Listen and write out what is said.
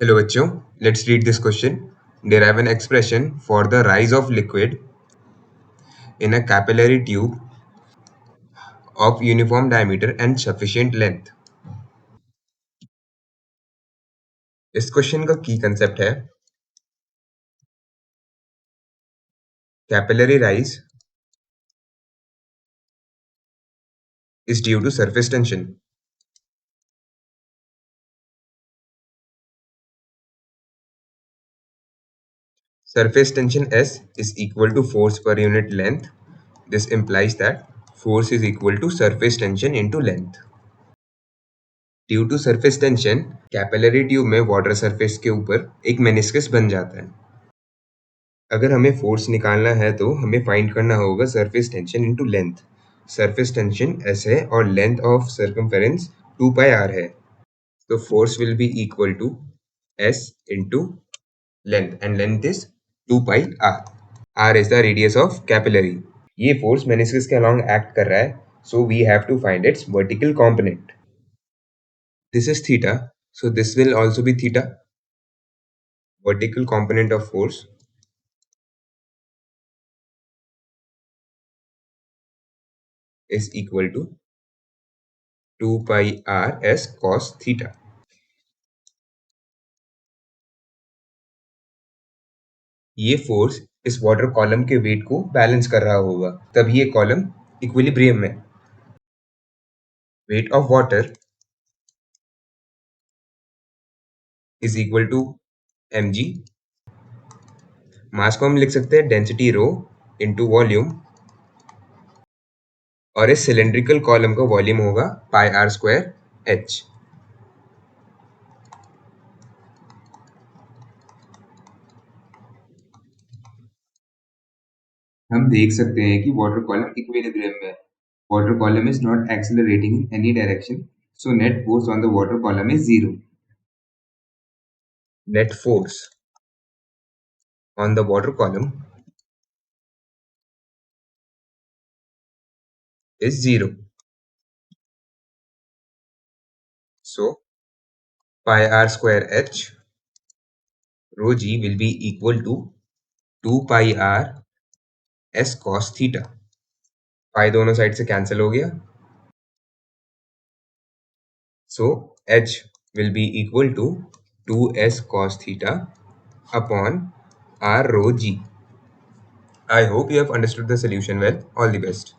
Hello बच्चों, let's read this question. Derive an expression for the rise of liquid in a capillary tube of uniform diameter and sufficient length. इस question का की concept है capillary rise is due to surface tension. Surface tension S is equal to force per unit length. This implies that force is equal to surface tension into length. Due to surface tension, capillary tube में water surface के ऊपर एक meniscus बन जाता है. अगर हमें force निकालना है तो हमें फाइंड करना होगा surface tension into length. Surface tension S है और length of circumference 2 pi R है. तो force will be equal to S into length and length is 2 pi R. R is the radius of capillary. ये force meniscus के along act कर रहा है, so we have to find its vertical component. This is theta, so this will also be theta. Vertical component of force is equal to 2 pi r s cos theta. ये force इस water column के weight को balance कर रहा होगा, तब ये column equilibrium में. Weight of water is equal to mg. Mass को हम लिख सकते हैं डेंसिटी रो इनटू वॉल्यूम, और इस सिलेंड्रिकल कॉलम का वॉल्यूम होगा पाई आर स्क्वायर एच. हम देख सकते हैं कि वाटर कॉलम इक्विलिब्रियम में है. Water column is not accelerating in any direction, so net force on the water column is zero. Net force on the water column is 0. So pi r square h rho g will be equal to 2 pi r s cos theta. pi दोनों side से cancel हो गया, so h will be equal to 2s cos theta upon r rho g. I hope you have understood the solution well. All the best.